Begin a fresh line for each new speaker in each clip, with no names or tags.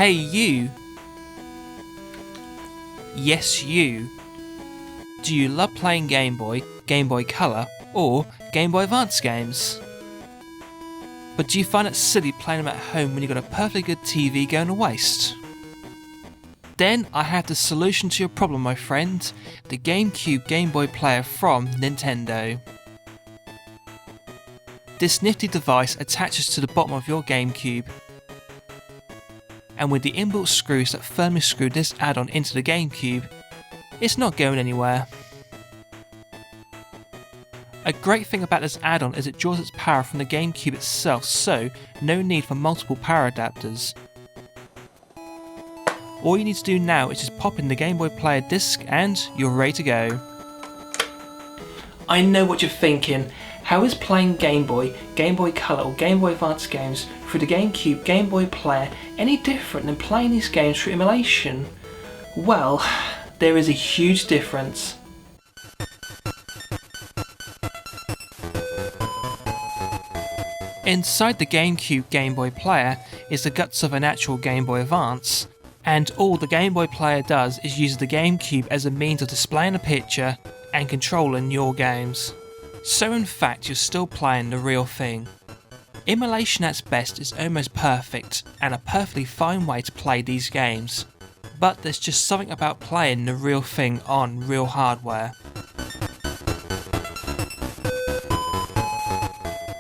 Hey you! Yes you! Do you love playing Game Boy, Game Boy Color, or Game Boy Advance games? But do you find it silly playing them at home when you've got a perfectly good TV going to waste? Then I have the solution to your problem, my friend, the GameCube Game Boy player from Nintendo. This nifty device attaches to the bottom of your GameCube, and with the inbuilt screws that firmly screw this add-on into the GameCube, it's not going anywhere. A great thing about this add-on is it draws its power from the GameCube itself, so no need for multiple power adapters. All you need to do now is just pop in the Game Boy player disc and you're ready to go. I know what you're thinking. How is playing Game Boy, Game Boy Color or Game Boy Advance games through the GameCube Game Boy player any different than playing these games through emulation? Well, there is a huge difference. Inside the GameCube Game Boy player is the guts of an actual Game Boy Advance, and all the Game Boy player does is use the GameCube as a means of displaying a picture and controlling your games. So in fact you're still playing the real thing. Emulation at its best is almost perfect and a perfectly fine way to play these games, but there's just something about playing the real thing on real hardware.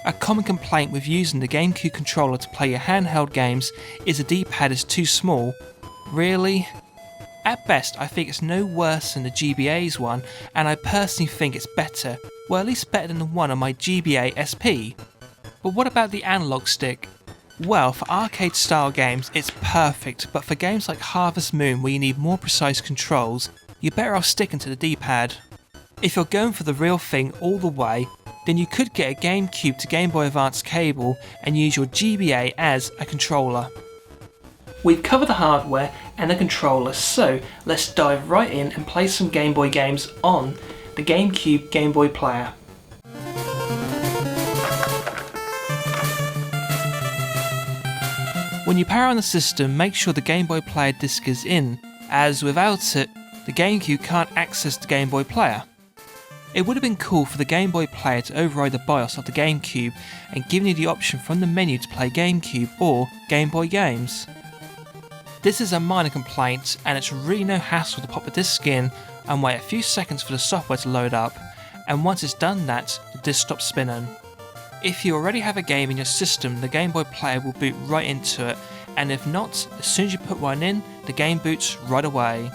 A common complaint with using the GameCube controller to play your handheld games is the D-pad is too small. Really? At best I think it's no worse than the GBA's one, and I personally think it's better, well at least better than the one on my GBA SP. But what about the analog stick? Well, for arcade style games it's perfect, but for games like Harvest Moon where you need more precise controls, you're better off sticking to the D-pad. If you're going for the real thing all the way, then you could get a GameCube to Game Boy Advance cable and use your GBA as a controller. We've covered the hardware and the controller, so let's dive right in and play some Game Boy games on the GameCube Game Boy player. When you power on the system, make sure the Game Boy player disc is in, as without it, the GameCube can't access the Game Boy player. It would have been cool for the Game Boy player to override the BIOS of the GameCube and giving you the option from the menu to play GameCube or Game Boy games. This is a minor complaint and it's really no hassle to pop the disc in and wait a few seconds for the software to load up, and once it's done that, the disc stops spinning. If you already have a game in your system, the Game Boy player will boot right into it, and if not, as soon as you put one in, the game boots right away.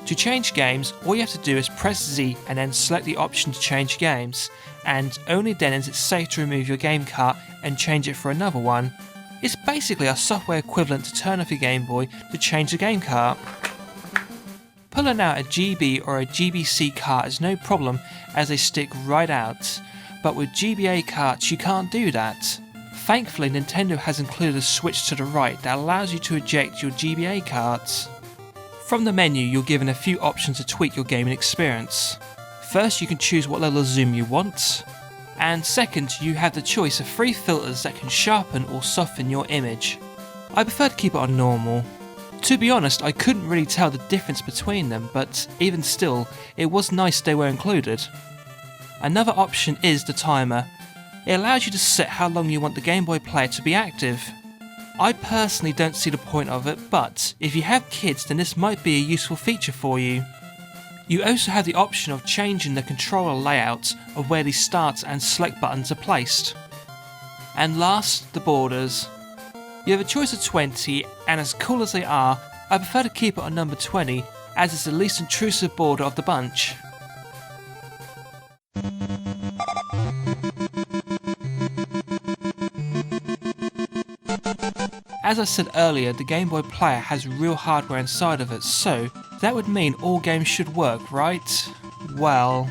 To change games, all you have to do is press Z and then select the option to change games, and only then is it safe to remove your game cart and change it for another one. It's basically a software equivalent to turn off your Game Boy to change the game cart. Pulling out a GB or a GBC cart is no problem as they stick right out, but with GBA carts you can't do that. Thankfully Nintendo has included a switch to the right that allows you to eject your GBA carts. From the menu you're given a few options to tweak your gaming experience. First you can choose what level of zoom you want, and second you have the choice of 3 filters that can sharpen or soften your image. I prefer to keep it on normal. To be honest, I couldn't really tell the difference between them, but even still, it was nice they were included. Another option is the timer. It allows you to set how long you want the Game Boy player to be active. I personally don't see the point of it, but if you have kids then this might be a useful feature for you. You also have the option of changing the controller layout of where the start and select buttons are placed. And last, the borders. You have a choice of 20, and as cool as they are, I prefer to keep it on number 20 as it's the least intrusive border of the bunch. As I said earlier, the Game Boy player has real hardware inside of it, so that would mean all games should work, right? Well,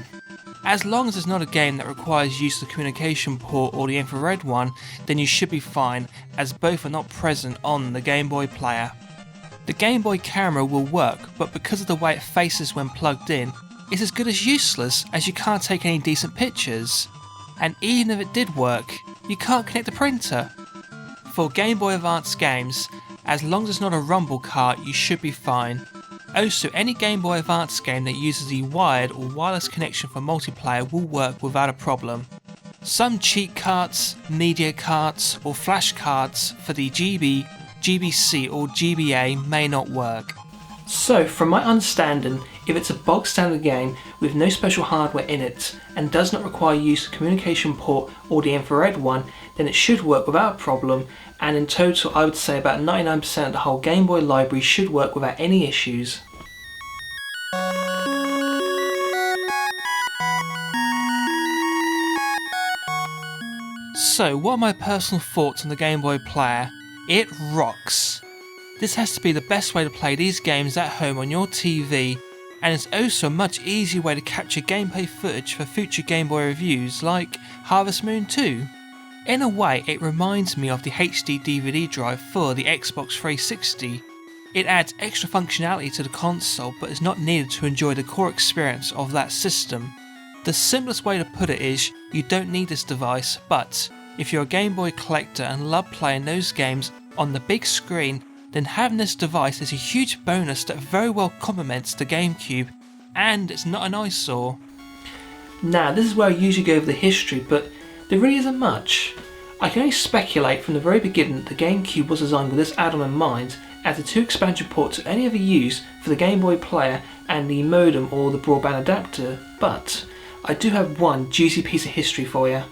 as long as it's not a game that requires use of the communication port or the infrared one, then you should be fine, as both are not present on the Game Boy player. The Game Boy camera will work, but because of the way it faces when plugged in, it's as good as useless as you can't take any decent pictures. And even if it did work, you can't connect the printer. For Game Boy Advance games, As long as it's not a rumble cart, you should be fine. Also, any Game Boy Advance game that uses a wired or wireless connection for multiplayer will work without a problem. Some cheat carts, media carts or flash cards for the GB, GBC or GBA may not work. So from my understanding, if it's a bog standard game with no special hardware in it and does not require use of communication port or the infrared one, then it should work without a problem, and in total I would say about 99% of the whole Game Boy library should work without any issues. So what are my personal thoughts on the Game Boy Player? It rocks! This has to be the best way to play these games at home on your TV, and it's also a much easier way to capture gameplay footage for future Game Boy reviews like Harvest Moon 2. In a way, it reminds me of the HD DVD drive for the Xbox 360. It adds extra functionality to the console but is not needed to enjoy the core experience of that system. The simplest way to put it is, you don't need this device, but if you're a Game Boy collector and love playing those games on the big screen, then having this device is a huge bonus that very well complements the GameCube, and it's not an eyesore. Now, this is where I usually go over the history, but there really isn't much. I can only speculate from the very beginning that the GameCube was designed with this add-on in mind, as the 2 expansion ports are only ever used for the Game Boy Player and the modem or the broadband adapter, but I do have one juicy piece of history for you.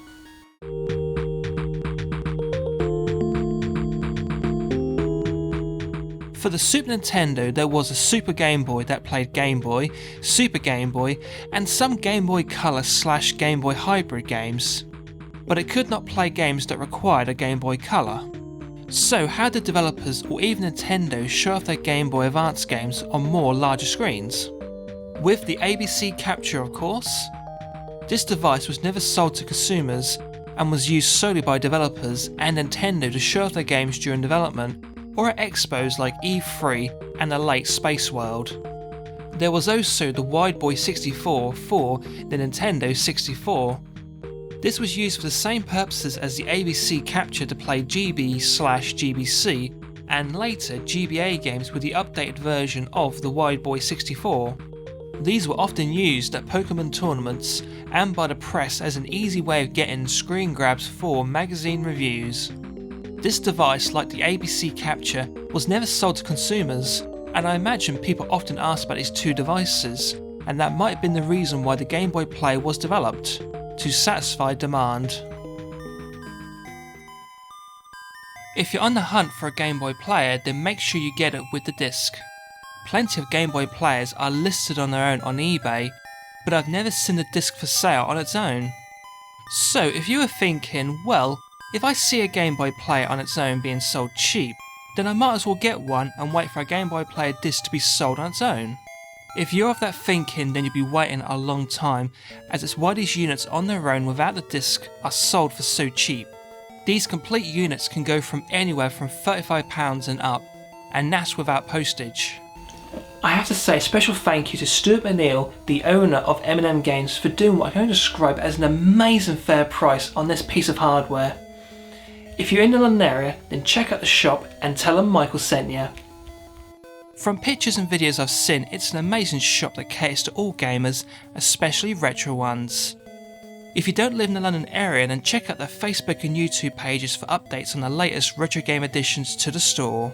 For the Super Nintendo, there was a Super Game Boy that played Game Boy, Super Game Boy, and some Game Boy Color / Game Boy Hybrid games. But it could not play games that required a Game Boy Color. So how did developers or even Nintendo show off their Game Boy Advance games on more larger screens? With the ABC capture, of course. This device was never sold to consumers and was used solely by developers and Nintendo to show off their games during development, or at expos like E3 and the late Space World. There was also the Wide Boy 64 for the Nintendo 64. This was used for the same purposes as the ABC capture to play GB/GBC and later GBA games with the updated version of the Wide Boy 64. These were often used at Pokemon tournaments and by the press as an easy way of getting screen grabs for magazine reviews. This device, like the ABC capture, was never sold to consumers, and I imagine people often ask about these 2 devices, and that might have been the reason why the Game Boy Player was developed, to satisfy demand. If you're on the hunt for a Game Boy Player, then make sure you get it with the disc. Plenty of Game Boy Players are listed on their own on eBay, but I've never seen the disc for sale on its own. So if you were thinking, well, if I see a Game Boy Player on its own being sold cheap, then I might as well get one and wait for a Game Boy Player disc to be sold on its own. If you're of that thinking, then you'll be waiting a long time, as it's why these units on their own without the disc are sold for so cheap. These complete units can go from anywhere from £35 and up, and that's without postage. I have to say a special thank you to Stuart McNeil, the owner of M&M Games, for doing what I can only describe as an amazing fair price on this piece of hardware. If you're in the London area, then check out the shop and tell them Michael sent you. From pictures and videos I've seen, it's an amazing shop that caters to all gamers, especially retro ones. If you don't live in the London area, then check out their Facebook and YouTube pages for updates on the latest retro game additions to the store.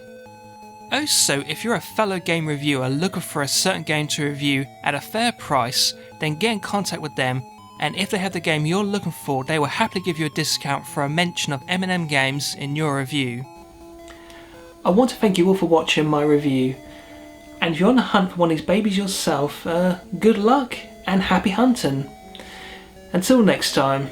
Also, if you're a fellow game reviewer looking for a certain game to review at a fair price, then get in contact with them, and if they have the game you're looking for, they will happily give you a discount for a mention of M&M Games in your review. I want to thank you all for watching my review, and if you're on the hunt for one of these babies yourself, good luck and happy hunting. Until next time.